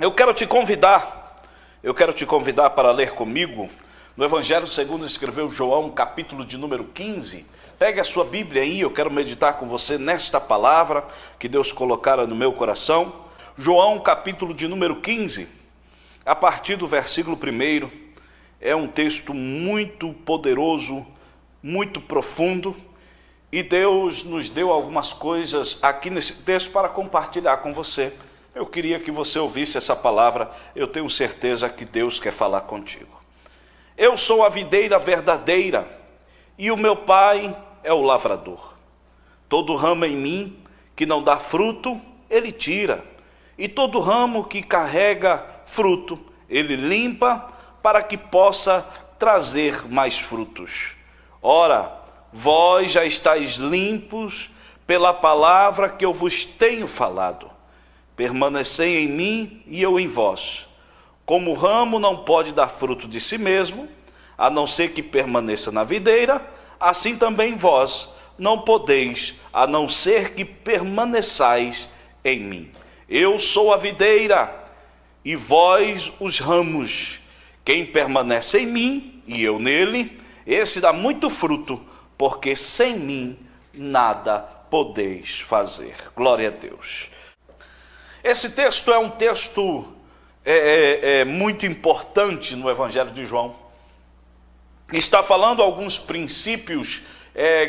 Eu quero te convidar para ler comigo no Evangelho segundo escreveu João, capítulo de número 15. Pegue a sua Bíblia aí, eu quero meditar com você nesta palavra que Deus colocara no meu coração. João, capítulo de número 15, a partir do versículo 1, é um texto muito poderoso, muito profundo, e Deus nos deu algumas coisas aqui nesse texto para compartilhar com você. Eu queria que você ouvisse essa palavra, eu tenho certeza que Deus quer falar contigo. Eu sou a videira verdadeira, e o meu Pai é o lavrador. Todo ramo em mim que não dá fruto, Ele tira, e todo ramo que carrega fruto, Ele limpa, para que possa trazer mais frutos. Ora, vós já estáis limpos pela palavra que eu vos tenho falado. Permanecei em mim e eu em vós. Como o ramo não pode dar fruto de si mesmo, a não ser que permaneça na videira, assim também vós não podeis, a não ser que permaneçais em mim. Eu sou a videira, e vós os ramos. Quem permanece em mim e eu nele, esse dá muito fruto, porque sem mim nada podeis fazer. Glória a Deus. Esse texto é um texto muito importante no Evangelho de João. Está falando alguns princípios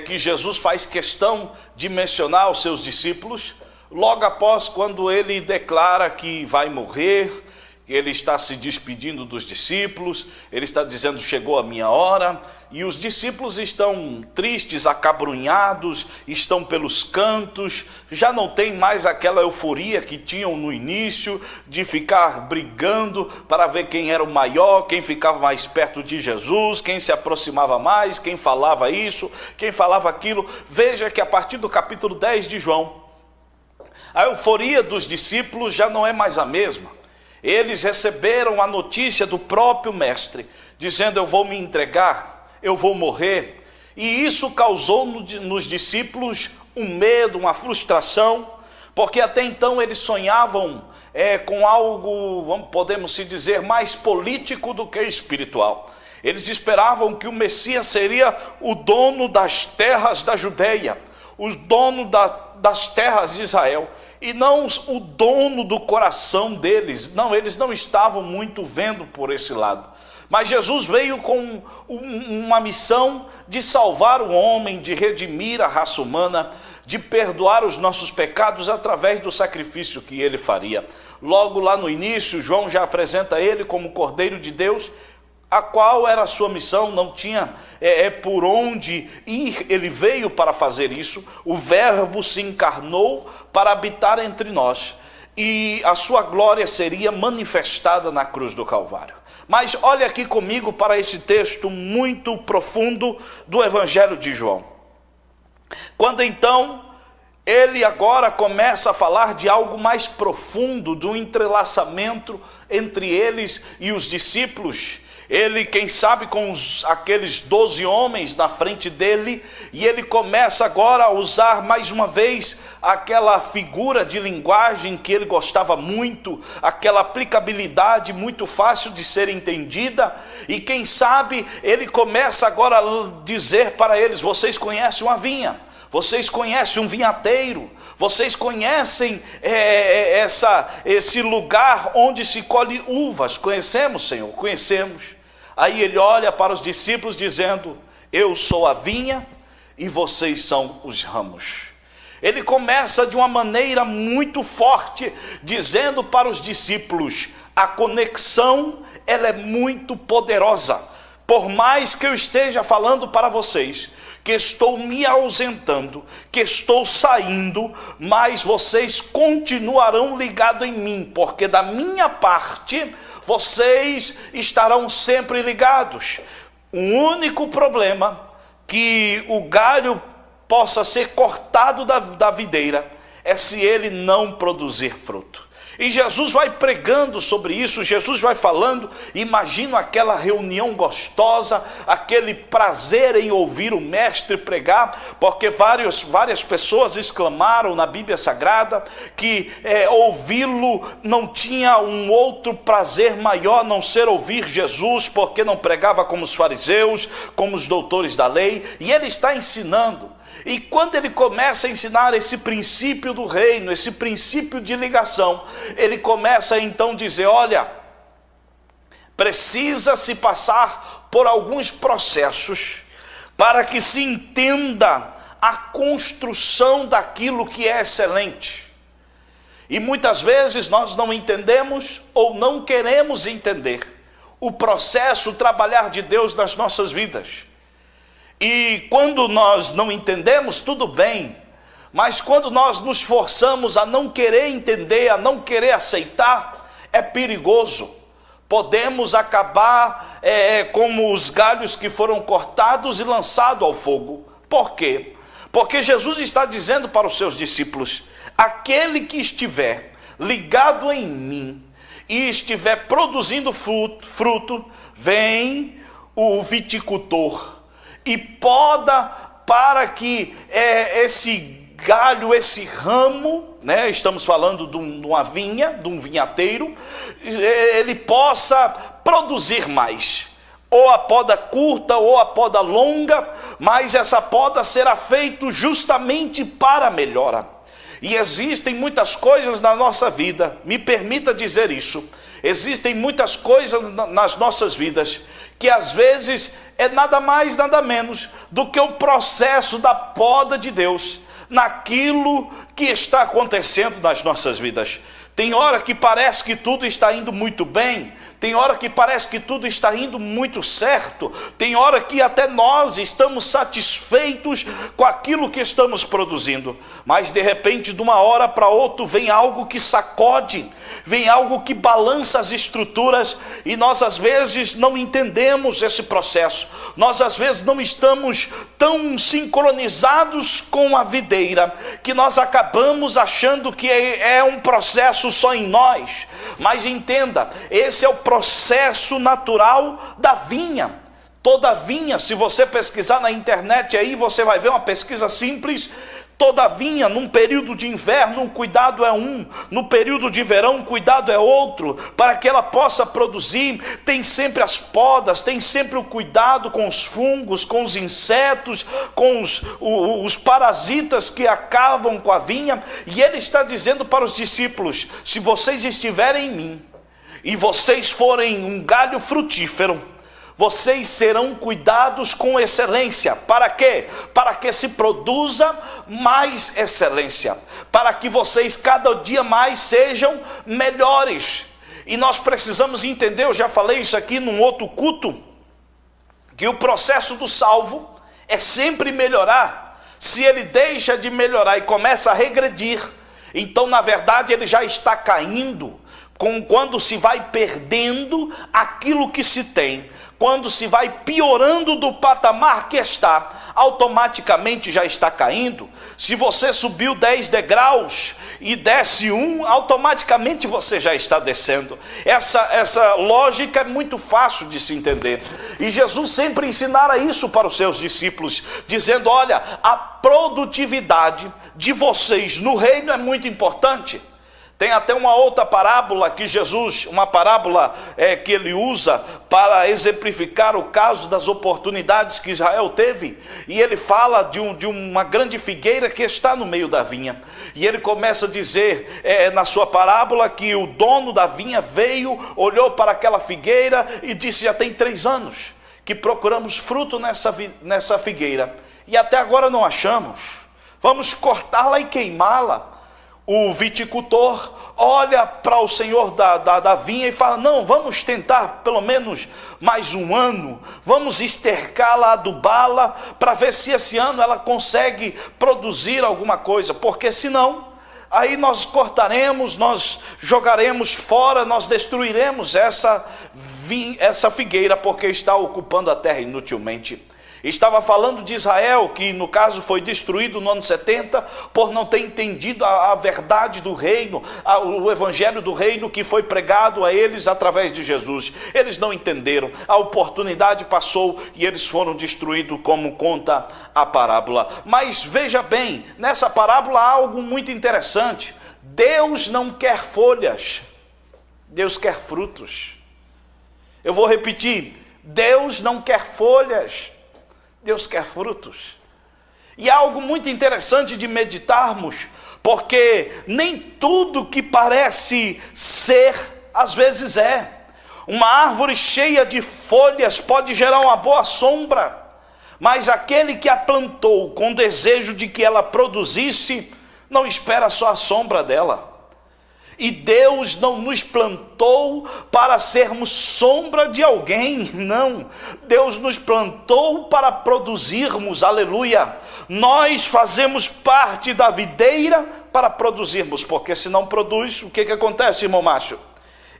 que Jesus faz questão de mencionar aos seus discípulos, logo após quando ele declara que vai morrer, que ele está se despedindo dos discípulos, ele está dizendo, chegou a minha hora, e os discípulos estão tristes, acabrunhados, estão pelos cantos, já não tem mais aquela euforia que tinham no início, de ficar brigando para ver quem era o maior, quem ficava mais perto de Jesus, quem se aproximava mais, quem falava isso, quem falava aquilo. Veja que a partir do capítulo 10 de João, a euforia dos discípulos já não é mais a mesma. Eles receberam a notícia do próprio mestre, dizendo, eu vou me entregar, eu vou morrer. E isso causou nos discípulos um medo, uma frustração, porque até então eles sonhavam com algo, podemos se dizer, mais político do que espiritual. Eles esperavam que o Messias seria o dono das terras da Judeia, o dono das terras de Israel, e não o dono do coração deles. Não, eles não estavam muito vendo por esse lado. Mas Jesus veio com uma missão de salvar o homem, de redimir a raça humana, de perdoar os nossos pecados através do sacrifício que ele faria. Logo lá no início, João já apresenta ele como Cordeiro de Deus, a qual era a sua missão, não tinha por onde ir, ele veio para fazer isso. O Verbo se encarnou para habitar entre nós, e a sua glória seria manifestada na cruz do Calvário. Mas olha aqui comigo para esse texto muito profundo do Evangelho de João. Quando então ele agora começa a falar de algo mais profundo, do entrelaçamento entre eles e os discípulos. Ele, quem sabe, com aqueles 12 homens na frente dele, e ele começa agora a usar mais uma vez aquela figura de linguagem que ele gostava muito, aquela aplicabilidade muito fácil de ser entendida, e quem sabe ele começa agora a dizer para eles, vocês conhecem uma vinha, vocês conhecem um vinhateiro, vocês conhecem esse lugar onde se colhe uvas, conhecemos, Senhor, conhecemos. Aí ele olha para os discípulos dizendo, eu sou a vinha e vocês são os ramos. Ele começa de uma maneira muito forte, dizendo para os discípulos, a conexão ela é muito poderosa. Por mais que eu esteja falando para vocês, que estou me ausentando, que estou saindo, mas vocês continuarão ligados em mim, porque da minha parte, vocês estarão sempre ligados. O único problema que o galho possa ser cortado da videira é se ele não produzir fruto. E Jesus vai pregando sobre isso, Jesus vai falando. Imagino aquela reunião gostosa, aquele prazer em ouvir o mestre pregar, porque várias pessoas exclamaram na Bíblia Sagrada que ouvi-lo não tinha um outro prazer maior a não ser ouvir Jesus, porque não pregava como os fariseus, como os doutores da lei, e ele está ensinando. E quando ele começa a ensinar esse princípio do reino, esse princípio de ligação, ele começa então a dizer, olha, precisa se passar por alguns processos para que se entenda a construção daquilo que é excelente. E muitas vezes nós não entendemos ou não queremos entender o processo, o trabalhar de Deus nas nossas vidas. E quando nós não entendemos, tudo bem, mas quando nós nos forçamos a não querer entender, a não querer aceitar, é perigoso. Podemos acabar como os galhos que foram cortados e lançados ao fogo. Por quê? Porque Jesus está dizendo para os seus discípulos, aquele que estiver ligado em mim e estiver produzindo fruto, vem o viticultor e poda para que esse galho, esse ramo, né, estamos falando de uma vinha, de um vinhateiro, ele possa produzir mais. Ou a poda curta ou a poda longa, mas essa poda será feita justamente para a melhora. E existem muitas coisas na nossa vida, me permita dizer isso, existem muitas coisas nas nossas vidas que às vezes é nada mais, nada menos do que o processo da poda de Deus naquilo que está acontecendo nas nossas vidas. Tem hora que parece que tudo está indo muito bem, tem hora que parece que tudo está indo muito certo, tem hora que até nós estamos satisfeitos com aquilo que estamos produzindo, mas de repente de uma hora para outra vem algo que sacode, vem algo que balança as estruturas e nós às vezes não entendemos esse processo, nós às vezes não estamos tão sincronizados com a videira, que nós acabamos achando que é um processo só em nós, mas entenda, esse é o processo natural da vinha. Toda vinha, se você pesquisar na internet aí, você vai ver uma pesquisa simples. Toda vinha, num período de inverno, o cuidado é um, no período de verão, o cuidado é outro, para que ela possa produzir. Tem sempre as podas, tem sempre o cuidado com os fungos, com os insetos, com os parasitas que acabam com a vinha. E ele está dizendo para os discípulos: se vocês estiverem em mim, e vocês forem um galho frutífero, vocês serão cuidados com excelência. Para quê? Para que se produza mais excelência, para que vocês cada dia mais sejam melhores. E nós precisamos entender, eu já falei isso aqui num outro culto, que o processo do salvo é sempre melhorar. Se ele deixa de melhorar e começa a regredir, então na verdade ele já está caindo. Quando se vai perdendo aquilo que se tem, quando se vai piorando do patamar que está, automaticamente já está caindo. Se você subiu 10 degraus e desce um, automaticamente você já está descendo. Essa lógica é muito fácil de se entender. E Jesus sempre ensinara isso para os seus discípulos, dizendo: olha, a produtividade de vocês no reino é muito importante. Tem até uma outra parábola que Jesus, uma parábola que ele usa para exemplificar o caso das oportunidades que Israel teve. E ele fala de uma grande figueira que está no meio da vinha. E ele começa a dizer na sua parábola que o dono da vinha veio, olhou para aquela figueira e disse: já tem 3 anos que procuramos fruto nessa figueira e até agora não achamos. Vamos cortá-la e queimá-la. O viticultor olha para o senhor da vinha e fala: não, vamos tentar pelo menos mais um ano, vamos estercá-la, adubá-la, para ver se esse ano ela consegue produzir alguma coisa, porque senão, aí nós cortaremos, nós jogaremos fora, nós destruiremos essa figueira, porque está ocupando a terra inutilmente. Estava falando de Israel, que no caso foi destruído no ano 70, por não ter entendido a verdade do reino, o evangelho do reino que foi pregado a eles através de Jesus. Eles não entenderam, a oportunidade passou e eles foram destruídos, como conta a parábola. Mas veja bem, nessa parábola há algo muito interessante. Deus não quer folhas, Deus quer frutos. Eu vou repetir, Deus não quer folhas, Deus quer frutos. E é algo muito interessante de meditarmos, porque nem tudo que parece ser, às vezes é. Uma árvore cheia de folhas pode gerar uma boa sombra, mas aquele que a plantou com desejo de que ela produzisse, não espera só a sombra dela. E Deus não nos plantou para sermos sombra de alguém, não. Deus nos plantou para produzirmos, aleluia. Nós fazemos parte da videira para produzirmos, porque se não produz, o que acontece, irmão Márcio?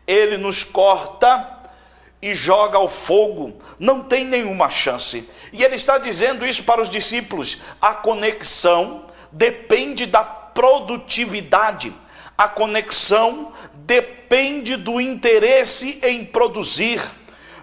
Ele nos corta e joga ao fogo, não tem nenhuma chance. E ele está dizendo isso para os discípulos: a conexão depende da produtividade. A conexão depende do interesse em produzir.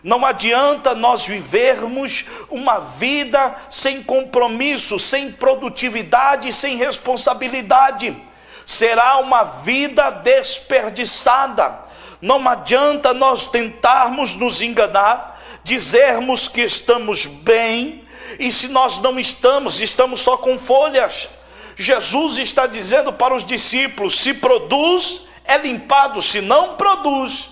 Não adianta nós vivermos uma vida sem compromisso, sem produtividade, sem responsabilidade. Será uma vida desperdiçada. Não adianta nós tentarmos nos enganar, dizermos que estamos bem, e se nós não estamos só com folhas. Jesus está dizendo para os discípulos: se produz, é limpado; se não produz,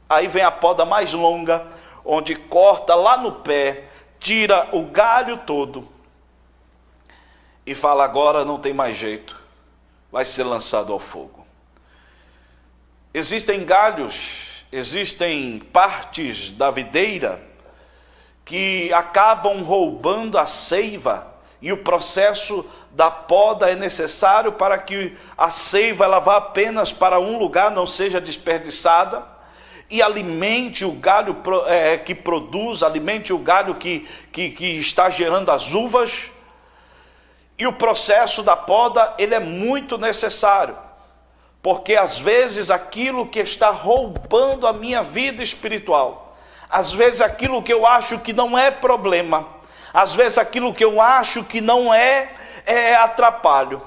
aí vem a poda mais longa, onde corta lá no pé, tira o galho todo, e fala: agora não tem mais jeito, vai ser lançado ao fogo. Existem galhos, existem partes da videira que acabam roubando a seiva, e o processo da poda é necessário para que a seiva ela vá apenas para um lugar, não seja desperdiçada, e alimente o galho que produz, alimente o galho que está gerando as uvas. E o processo da poda, ele é muito necessário, porque às vezes aquilo que está roubando a minha vida espiritual, às vezes aquilo que eu acho que não é problema, às vezes aquilo que eu acho que não é atrapalho,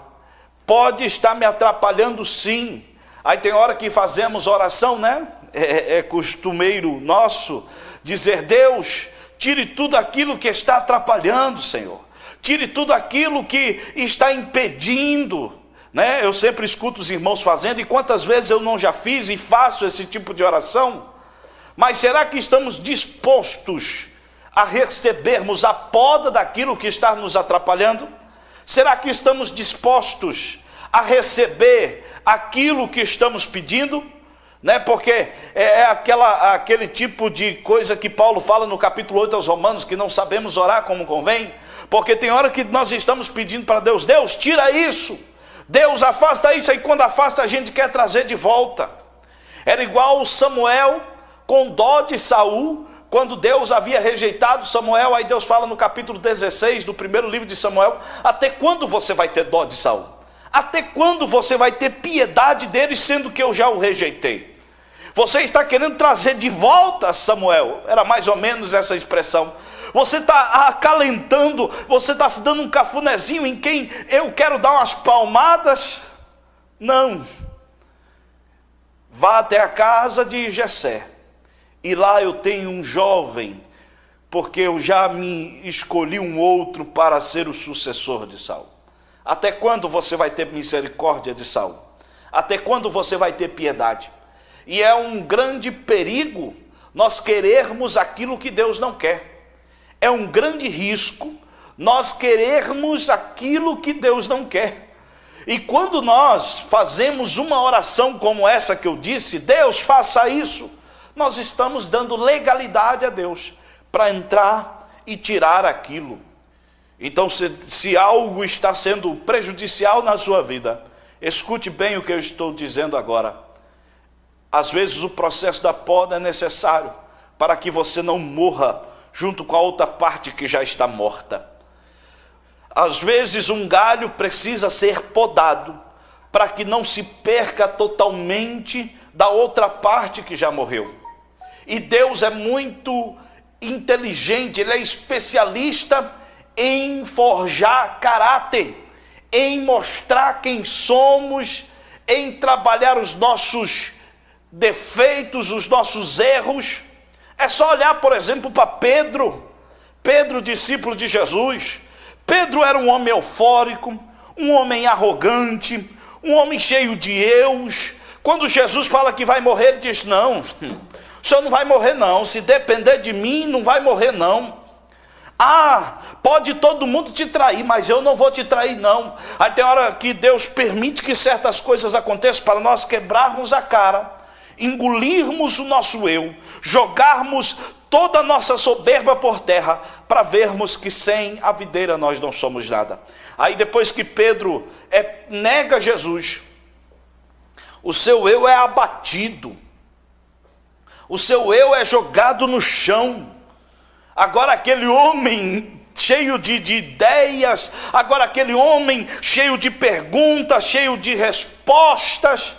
pode estar me atrapalhando sim. Aí tem hora que fazemos oração, né? É costumeiro nosso dizer: Deus, tire tudo aquilo que está atrapalhando, Senhor. Tire tudo aquilo que está impedindo, né? Eu sempre escuto os irmãos fazendo, e quantas vezes eu não já fiz e faço esse tipo de oração. Mas será que estamos dispostos a recebermos a poda daquilo que está nos atrapalhando? Será que estamos dispostos a receber aquilo que estamos pedindo? Né? Porque aquele tipo de coisa que Paulo fala no capítulo 8 aos Romanos, que não sabemos orar como convém, porque tem hora que nós estamos pedindo para Deus: Deus, tira isso, Deus, afasta isso, e quando afasta a gente quer trazer de volta. Era igual Samuel com dó de Saul, quando Deus havia rejeitado Samuel. Aí Deus fala no capítulo 16 do primeiro livro de Samuel: até quando você vai ter dó de Saul? Até quando você vai ter piedade dele, sendo que eu já o rejeitei? Você está querendo trazer de volta Samuel? Era mais ou menos essa expressão. Você está acalentando, você está dando um cafunézinho em quem eu quero dar umas palmadas? Não. Vá até a casa de Jessé, e lá eu tenho um jovem, porque eu já me escolhi um outro para ser o sucessor de Saul. Até quando você vai ter misericórdia de Saul? Até quando você vai ter piedade? E é um grande perigo nós querermos aquilo que Deus não quer. É um grande risco nós querermos aquilo que Deus não quer. E quando nós fazemos uma oração como essa que eu disse: Deus, faça isso, nós estamos dando legalidade a Deus para entrar e tirar aquilo. Então, se algo está sendo prejudicial na sua vida, escute bem o que eu estou dizendo agora. Às vezes o processo da poda é necessário para que você não morra junto com a outra parte que já está morta. Às vezes um galho precisa ser podado para que não se perca totalmente da outra parte que já morreu. E Deus é muito inteligente, Ele é especialista em forjar caráter, em mostrar quem somos, em trabalhar os nossos defeitos, os nossos erros. É só olhar, por exemplo, para Pedro, discípulo de Jesus. Pedro era um homem eufórico, um homem arrogante, um homem cheio de eus. Quando Jesus fala que vai morrer, ele diz: não, o senhor não vai morrer não, se depender de mim, não vai morrer não. Ah, pode todo mundo te trair, mas eu não vou te trair não. Aí tem hora que Deus permite que certas coisas aconteçam para nós quebrarmos a cara, engolirmos o nosso eu, jogarmos toda a nossa soberba por terra, para vermos que sem a videira nós não somos nada. Aí depois que Pedro nega Jesus, o seu eu é abatido, o seu eu é jogado no chão. Agora aquele homem cheio de ideias, agora aquele homem cheio de perguntas, cheio de respostas.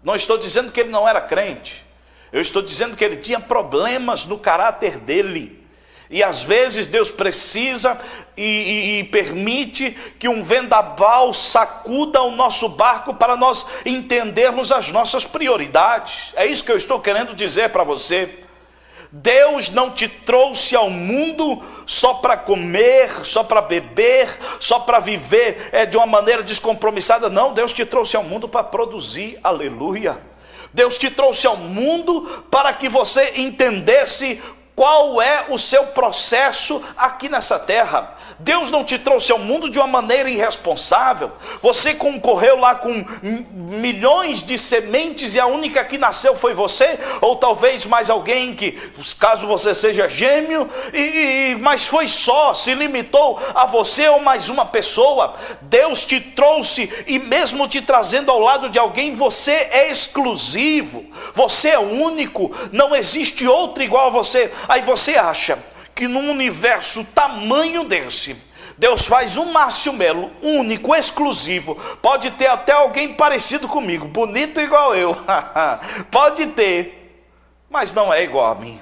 Não estou dizendo que ele não era crente, eu estou dizendo que ele tinha problemas no caráter dele. E às vezes Deus precisa e permite que um vendaval sacuda o nosso barco para nós entendermos as nossas prioridades. É isso que eu estou querendo dizer para você. Deus não te trouxe ao mundo só para comer, só para beber, só para viver de uma maneira descompromissada. Não, Deus te trouxe ao mundo para produzir, aleluia. Deus te trouxe ao mundo para que você entendesse qual é o seu processo aqui nessa terra. Deus não te trouxe ao mundo de uma maneira irresponsável. Você concorreu lá com milhões de sementes e a única que nasceu foi você, ou talvez mais alguém, que caso você seja gêmeo, mas foi só, se limitou a você ou mais uma pessoa. Deus te trouxe, e mesmo te trazendo ao lado de alguém, você é exclusivo, você é único, não existe outro igual a você. Aí você acha que num universo tamanho desse, Deus faz um Márcio Melo único, exclusivo. Pode ter até alguém parecido comigo, bonito igual eu, pode ter, mas não é igual a mim.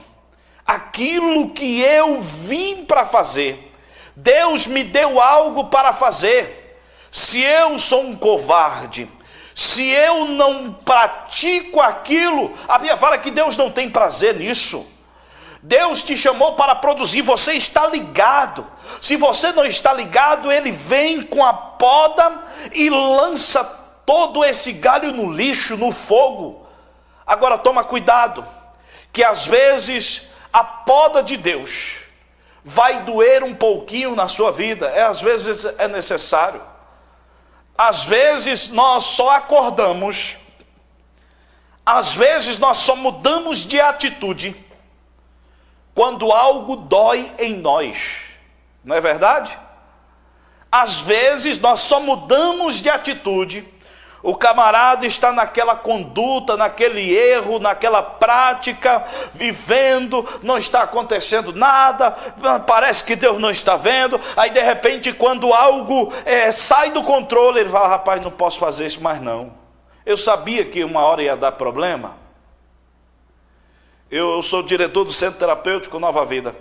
Aquilo que eu vim para fazer, Deus me deu algo para fazer. Se eu sou um covarde, se eu não pratico aquilo, a Bíblia fala que Deus não tem prazer nisso. Deus te chamou para produzir, você está ligado. Se você não está ligado, Ele vem com a poda e lança todo esse galho no lixo, no fogo. Agora toma cuidado, que às vezes a poda de Deus vai doer um pouquinho na sua vida, às vezes é necessário. Às vezes nós só acordamos, às vezes nós só mudamos de atitude quando algo dói em nós, não é verdade? Às vezes nós só mudamos de atitude, o camarada está naquela conduta, naquele erro, naquela prática, vivendo, não está acontecendo nada, parece que Deus não está vendo. Aí de repente, quando algo sai do controle, ele fala: rapaz, não posso fazer isso mais não, eu sabia que uma hora ia dar problema. Eu sou diretor do Centro Terapêutico Nova Vida,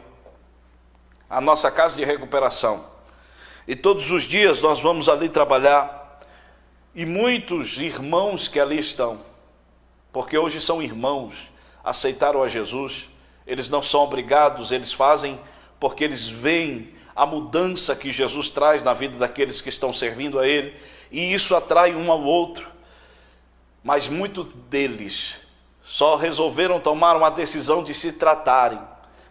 a nossa casa de recuperação, e todos os dias nós vamos ali trabalhar, e muitos irmãos que ali estão, porque hoje são irmãos, aceitaram a Jesus, eles não são obrigados, eles fazem porque eles veem a mudança que Jesus traz na vida daqueles que estão servindo a Ele, e isso atrai um ao outro, mas muitos deles só resolveram tomar uma decisão de se tratarem,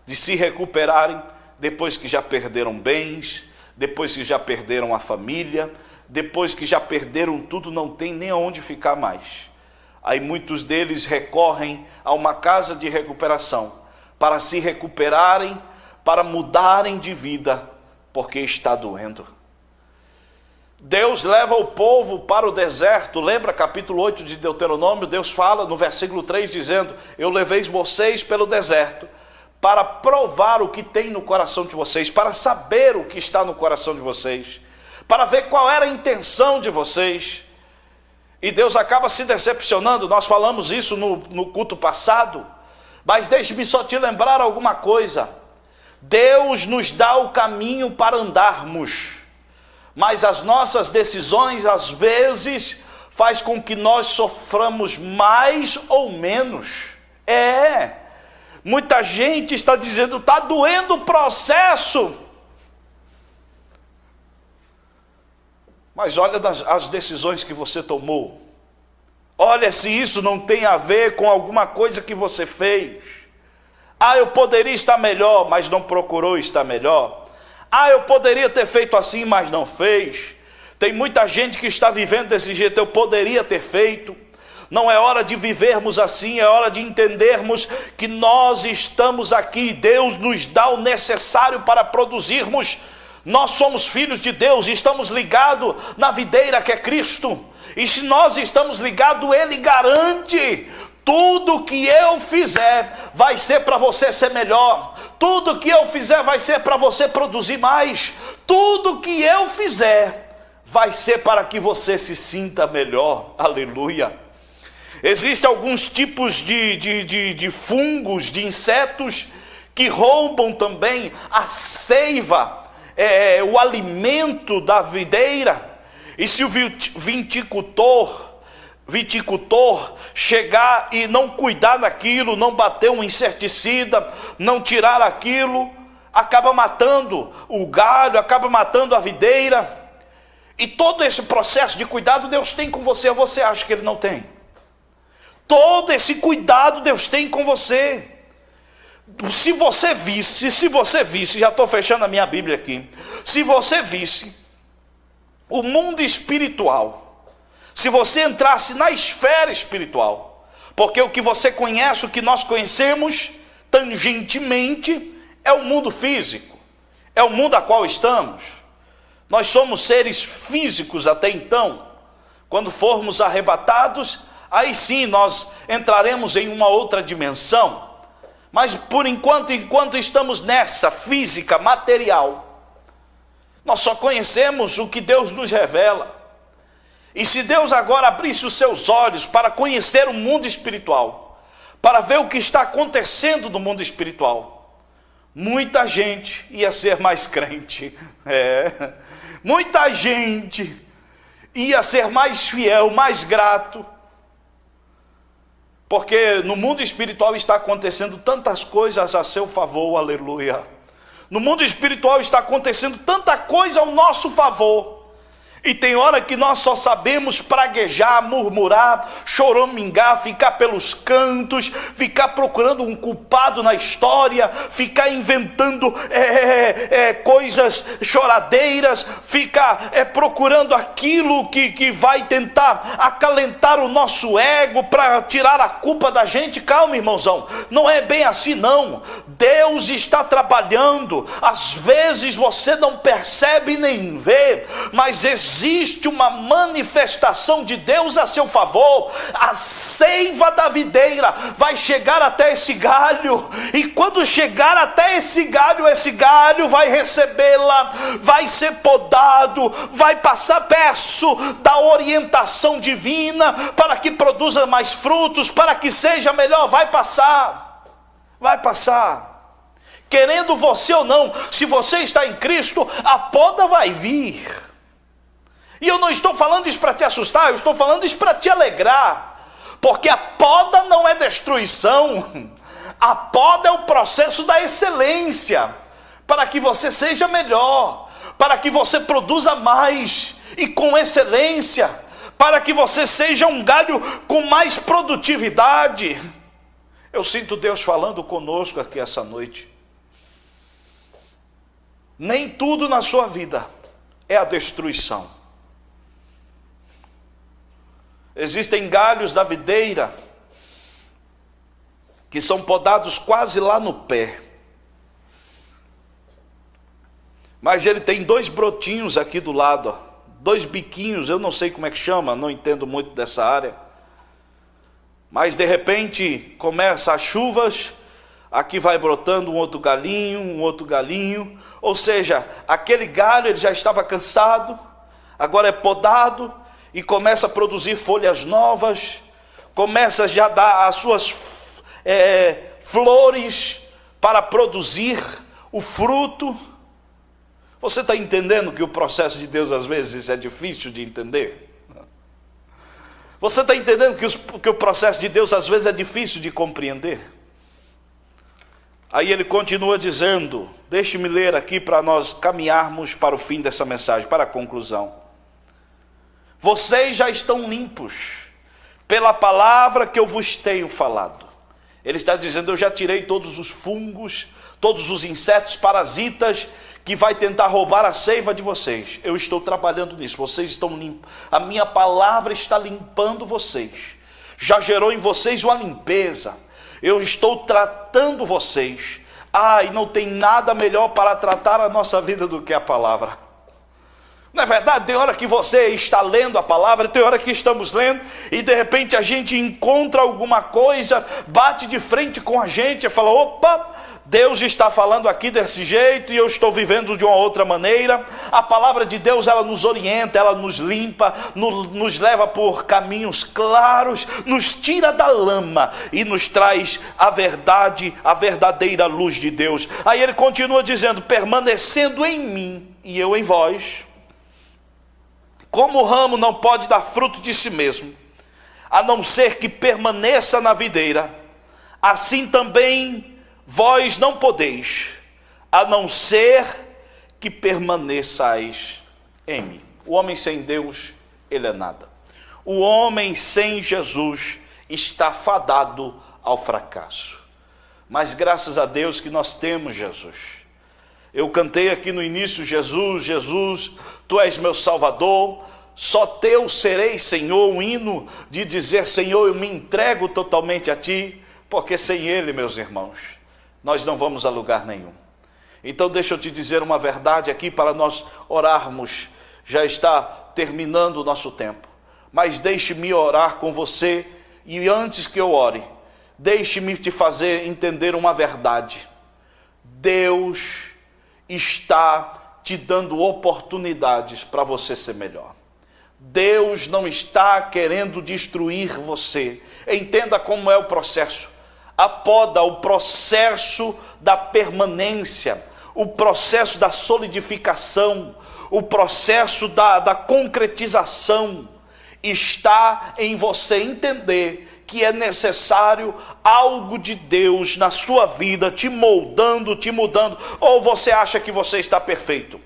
de se recuperarem, depois que já perderam bens, depois que já perderam a família, depois que já perderam tudo, não tem nem aonde ficar mais. Aí muitos deles recorrem a uma casa de recuperação, para se recuperarem, para mudarem de vida, porque está doendo. Deus leva o povo para o deserto, lembra capítulo 8 de Deuteronômio, Deus fala no versículo 3 dizendo: eu levei vocês pelo deserto, para provar o que tem no coração de vocês, para saber o que está no coração de vocês, para ver qual era a intenção de vocês. E Deus acaba se decepcionando. Nós falamos isso no culto passado, mas deixe-me só te lembrar alguma coisa. Deus nos dá o caminho para andarmos, mas as nossas decisões às vezes faz com que nós soframos mais ou menos. Muita gente está dizendo, está doendo o processo. Mas olha as decisões que você tomou. Olha se isso não tem a ver com alguma coisa que você fez. Eu poderia estar melhor, mas não procurou estar melhor. Eu poderia ter feito assim, mas não fez. Tem muita gente que está vivendo desse jeito. Eu poderia ter feito. Não é hora de vivermos assim, é hora de entendermos que nós estamos aqui. Deus nos dá o necessário para produzirmos. Nós somos filhos de Deus, estamos ligados na videira que é Cristo. E se nós estamos ligados, Ele garante: tudo que eu fizer vai ser para você ser melhor. Tudo que eu fizer vai ser para você produzir mais. Tudo que eu fizer vai ser para que você se sinta melhor. Aleluia. Existem alguns tipos de fungos, de insetos, que roubam também a seiva, o alimento da videira. E se o viticultor chegar e não cuidar daquilo, não bater um inseticida, não tirar aquilo, acaba matando o galho, acaba matando a videira. E todo esse processo de cuidado Deus tem com você, ou você acha que Ele não tem? Todo esse cuidado Deus tem com você. Se você visse, já estou fechando a minha Bíblia aqui. Se você visse o mundo espiritual, se você entrasse na esfera espiritual, porque o que você conhece, o que nós conhecemos tangentemente, é o mundo físico, é o mundo a qual estamos. Nós somos seres físicos até então. Quando formos arrebatados, aí sim nós entraremos em uma outra dimensão. Mas por enquanto estamos nessa física, material, nós só conhecemos o que Deus nos revela. E se Deus agora abrisse os seus olhos para conhecer o mundo espiritual, para ver o que está acontecendo no mundo espiritual, muita gente ia ser mais crente. Muita gente ia ser mais fiel, mais grato. Porque no mundo espiritual está acontecendo tantas coisas a seu favor, aleluia. No mundo espiritual está acontecendo tanta coisa ao nosso favor. E tem hora que nós só sabemos praguejar, murmurar, choramingar, ficar pelos cantos, ficar procurando um culpado na história, ficar inventando coisas choradeiras, ficar procurando aquilo que vai tentar acalentar o nosso ego para tirar a culpa da gente. Calma, irmãozão, não é bem assim não. Deus está trabalhando. Às vezes você não percebe nem vê, mas existe uma manifestação de Deus a seu favor. A seiva da videira vai chegar até esse galho, e quando chegar até esse galho vai recebê-la, vai ser podado, vai passar. Peço da orientação divina para que produza mais frutos, para que seja melhor. Vai passar. Querendo você ou não, se você está em Cristo, a poda vai vir. E eu não estou falando isso para te assustar, eu estou falando isso para te alegrar. Porque a poda não é destruição. A poda é o processo da excelência, para que você seja melhor, para que você produza mais e com excelência, para que você seja um galho com mais produtividade. Eu sinto Deus falando conosco aqui essa noite. Nem tudo na sua vida é a destruição. Existem galhos da videira que são podados quase lá no pé. Mas ele tem 2 brotinhos aqui do lado, 2 biquinhos, eu não sei como é que chama, não entendo muito dessa área. Mas de repente começa as chuvas, aqui vai brotando um outro galinho, ou seja, aquele galho ele já estava cansado, agora é podado e começa a produzir folhas novas, começa já a dar as suas flores para produzir o fruto. Você está entendendo que o processo de Deus às vezes é difícil de entender? Você está entendendo que o processo de Deus às vezes é difícil de compreender? Aí ele continua dizendo, deixe-me ler aqui para nós caminharmos para o fim dessa mensagem, para a conclusão. Vocês já estão limpos pela palavra que eu vos tenho falado. Ele está dizendo, eu já tirei todos os fungos, todos os insetos, parasitas, que vai tentar roubar a seiva de vocês. Eu estou trabalhando nisso, vocês estão limpos. A minha palavra está limpando vocês. Já gerou em vocês uma limpeza. Eu estou tratando vocês. E não tem nada melhor para tratar a nossa vida do que a palavra. Não é verdade? Tem hora que você está lendo a palavra, tem hora que estamos lendo, e de repente a gente encontra alguma coisa, bate de frente com a gente e fala, opa, Deus está falando aqui desse jeito e eu estou vivendo de uma outra maneira. A palavra de Deus, ela nos orienta, ela nos limpa, nos leva por caminhos claros, nos tira da lama e nos traz a verdade, a verdadeira luz de Deus. Aí ele continua dizendo, permanecendo em mim e eu em vós, como o ramo não pode dar fruto de si mesmo, a não ser que permaneça na videira, assim também vós não podeis, a não ser que permaneçais em mim. O homem sem Deus, ele é nada. O homem sem Jesus está fadado ao fracasso. Mas graças a Deus que nós temos Jesus. Eu cantei aqui no início, Jesus, Jesus, Tu és meu Salvador, só Teu serei, Senhor, um hino de dizer, Senhor, eu me entrego totalmente a Ti, porque sem Ele, meus irmãos, nós não vamos a lugar nenhum. Então deixa eu te dizer uma verdade aqui para nós orarmos. Já está terminando o nosso tempo, mas deixe-me orar com você, e antes que eu ore, deixe-me te fazer entender uma verdade. Deus está te dando oportunidades para você ser melhor. Deus não está querendo destruir você. Entenda como é o processo. A poda, o processo da permanência, o processo da solidificação, o processo da concretização, está em você entender que é necessário algo de Deus na sua vida, te moldando, te mudando. Ou você acha que você está perfeito,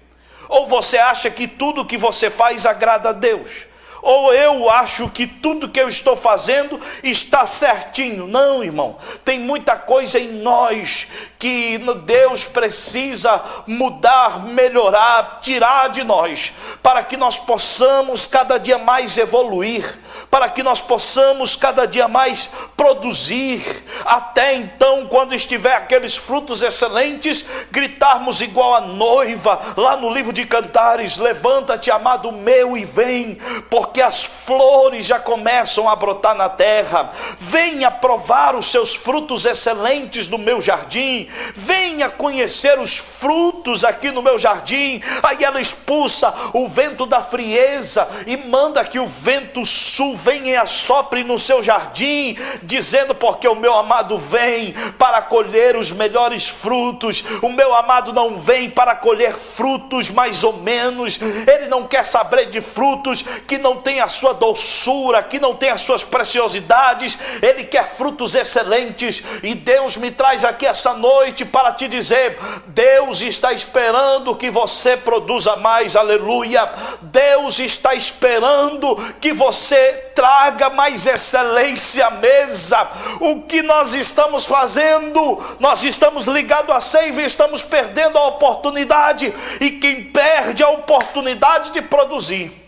ou você acha que tudo que você faz agrada a Deus, ou eu acho que tudo que eu estou fazendo está certinho. Não, irmão, tem muita coisa em nós que Deus precisa mudar, melhorar, tirar de nós, para que nós possamos cada dia mais evoluir, para que nós possamos cada dia mais produzir, até então, quando estiver aqueles frutos excelentes, gritarmos igual a noiva, lá no livro de Cantares, levanta-te, amado meu, e vem, porque as flores já começam a brotar na terra. Venha provar os seus frutos excelentes no meu jardim, venha conhecer os frutos aqui no meu jardim. Aí ela expulsa o vento da frieza e manda que o vento sul venha e assopre no seu jardim, dizendo, porque o meu amado vem para colher os melhores frutos. O meu amado não vem para colher frutos mais ou menos, ele não quer saber de frutos que não tem a sua doçura, que não tem as suas preciosidades, ele quer frutos excelentes. E Deus me traz aqui essa noite para te dizer, Deus está esperando que você produza mais, aleluia. Deus está esperando que você traga mais excelência à mesa. O que nós estamos fazendo? Nós estamos ligados à seiva e estamos perdendo a oportunidade, e quem perde a oportunidade de produzir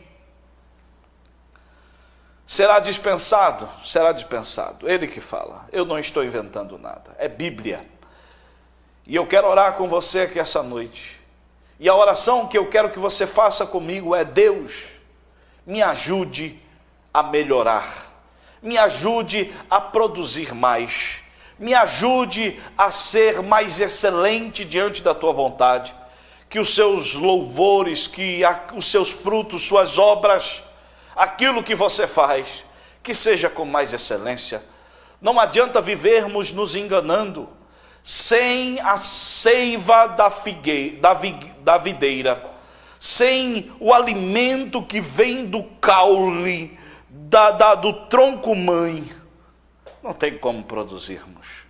será dispensado, será dispensado. Ele que fala, eu não estou inventando nada, é Bíblia. E eu quero orar com você aqui essa noite, e a oração que eu quero que você faça comigo é: Deus, me ajude a melhorar, me ajude a produzir mais, me ajude a ser mais excelente diante da tua vontade, que os seus louvores, os seus frutos, suas obras, aquilo que você faz, que seja com mais excelência. Não adianta vivermos nos enganando, sem a seiva da videira, sem o alimento que vem do caule, do tronco mãe, não tem como produzirmos.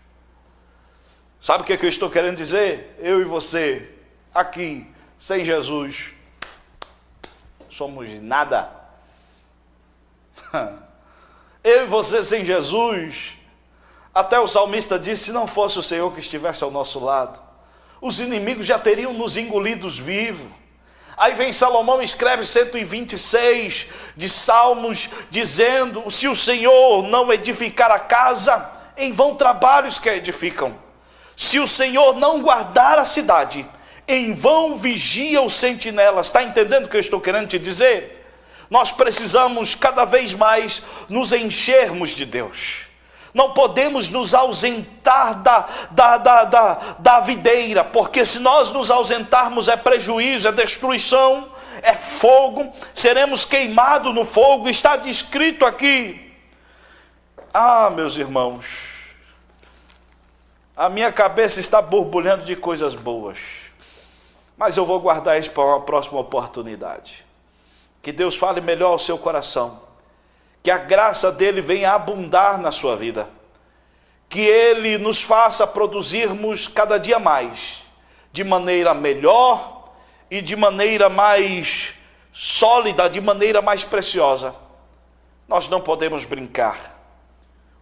Sabe o que eu estou querendo dizer? Eu e você, aqui, sem Jesus, somos nada. Eu e você sem Jesus, até o salmista disse, se não fosse o Senhor que estivesse ao nosso lado, os inimigos já teriam nos engolidos vivos. Aí vem Salomão e escreve 126 de Salmos, dizendo, se o Senhor não edificar a casa, em vão trabalhos que a edificam. Se o Senhor não guardar a cidade, em vão vigia os sentinelas. Está entendendo o que eu estou querendo te dizer? Nós precisamos cada vez mais nos enchermos de Deus. Não podemos nos ausentar da videira, porque se nós nos ausentarmos é prejuízo, é destruição, é fogo, seremos queimados no fogo. Está descrito aqui. Ah, meus irmãos, a minha cabeça está borbulhando de coisas boas, mas eu vou guardar isso para uma próxima oportunidade. Que Deus fale melhor ao seu coração, que a graça dele venha abundar na sua vida, que ele nos faça produzirmos cada dia mais, de maneira melhor e de maneira mais sólida, de maneira mais preciosa. Nós não podemos brincar.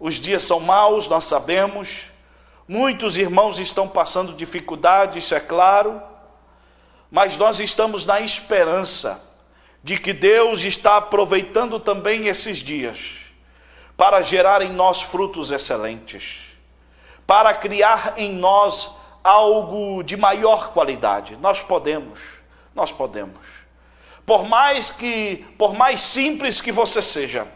Os dias são maus, nós sabemos. Muitos irmãos estão passando dificuldade, isso é claro, mas nós estamos na esperança de que Deus está aproveitando também esses dias para gerar em nós frutos excelentes, para criar em nós algo de maior qualidade. Nós podemos. Por mais simples que você seja,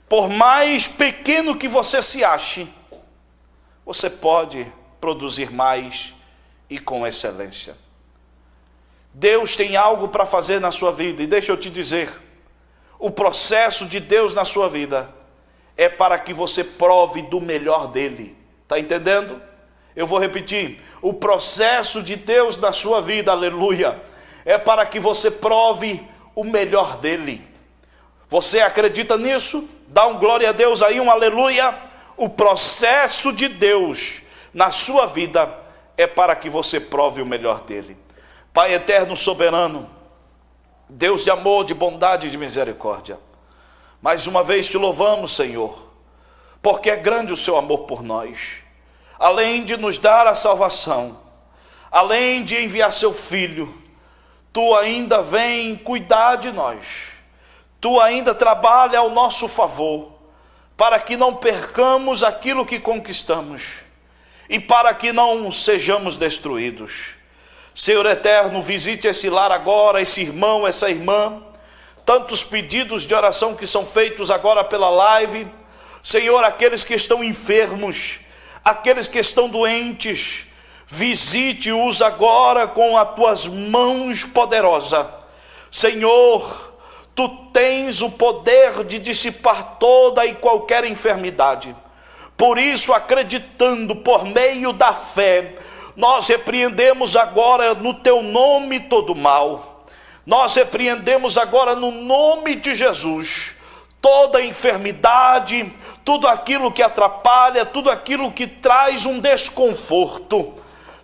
por mais pequeno que você se ache, você pode produzir mais e com excelência. Deus tem algo para fazer na sua vida, e deixa eu te dizer, o processo de Deus na sua vida é para que você prove do melhor dele. Está entendendo? Eu vou repetir, o processo de Deus na sua vida, aleluia, é para que você prove o melhor dele. Você acredita nisso? Dá um glória a Deus aí, um aleluia. O processo de Deus na sua vida é para que você prove o melhor dele. Pai eterno, soberano, Deus de amor, de bondade e de misericórdia, mais uma vez te louvamos, Senhor, porque é grande o seu amor por nós. Além de nos dar a salvação, além de enviar seu Filho, tu ainda vem cuidar de nós, tu ainda trabalha ao nosso favor, para que não percamos aquilo que conquistamos, e para que não sejamos destruídos. Senhor eterno, visite esse lar agora, esse irmão, essa irmã, tantos pedidos de oração que são feitos agora pela live. Senhor, aqueles que estão enfermos, aqueles que estão doentes, visite-os agora com as tuas mãos poderosas. Senhor, tu tens o poder de dissipar toda e qualquer enfermidade. Por isso, acreditando por meio da fé, nós repreendemos agora no teu nome todo mal. Nós repreendemos agora no nome de Jesus toda enfermidade, tudo aquilo que atrapalha, tudo aquilo que traz um desconforto.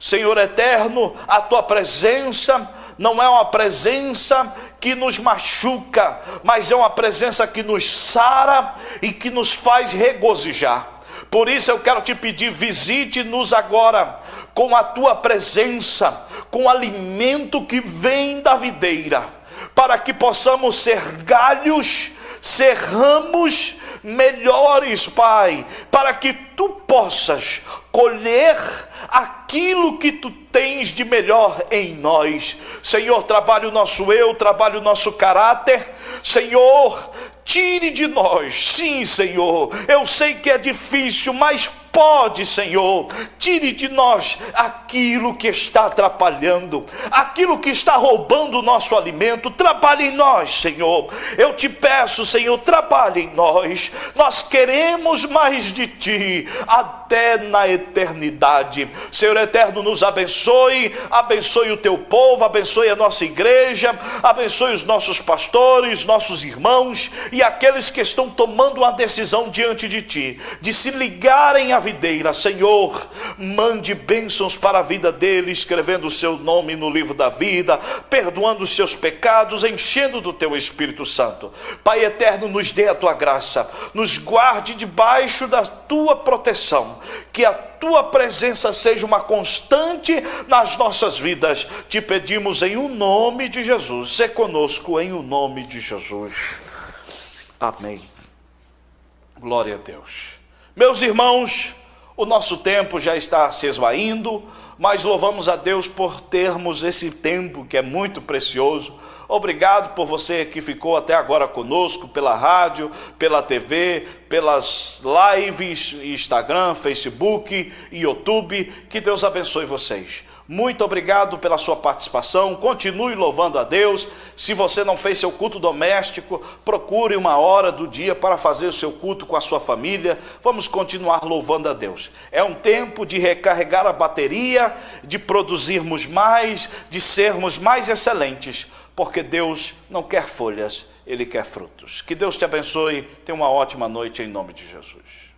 Senhor eterno, a tua presença não é uma presença que nos machuca, mas é uma presença que nos sara e que nos faz regozijar. Por isso eu quero te pedir, visite-nos agora com a tua presença, com o alimento que vem da videira, para que possamos ser galhos, ser ramos melhores, Pai, para que tu possas colher aquilo que tu tens de melhor em nós. Senhor, trabalhe o nosso eu, trabalhe o nosso caráter. Senhor, tire de nós, sim, Senhor, eu sei que é difícil, mas pode, Senhor, tire de nós aquilo que está atrapalhando, aquilo que está roubando o nosso alimento. Trabalhe em nós, Senhor. Eu te peço, Senhor, trabalhe em nós. Nós queremos mais de Ti, até na eternidade. Senhor eterno, nos abençoe, abençoe o Teu povo, abençoe a nossa igreja, abençoe os nossos pastores, nossos irmãos e aqueles que estão tomando uma decisão diante de Ti, de se ligarem à videira. Senhor, mande bênçãos para a vida deles, escrevendo o Seu nome no livro da vida, perdoando os seus pecados, enchendo do Teu Espírito Santo. Pai eterno, nos dê a Tua graça, nos guarde debaixo da Tua proteção, que a Tua presença seja uma constante nas nossas vidas. Te pedimos em o nome de Jesus. Sê conosco em o nome de Jesus. Amém. Glória a Deus. Meus irmãos, o nosso tempo já está se esvaindo, mas louvamos a Deus por termos esse tempo que é muito precioso. Obrigado por você que ficou até agora conosco, pela rádio, pela TV, pelas lives, Instagram, Facebook e YouTube. Que Deus abençoe vocês. Muito obrigado pela sua participação. Continue louvando a Deus. Se você não fez seu culto doméstico, procure uma hora do dia para fazer o seu culto com a sua família. Vamos continuar louvando a Deus. É um tempo de recarregar a bateria, de produzirmos mais, de sermos mais excelentes, porque Deus não quer folhas, Ele quer frutos. Que Deus te abençoe. Tenha uma ótima noite em nome de Jesus.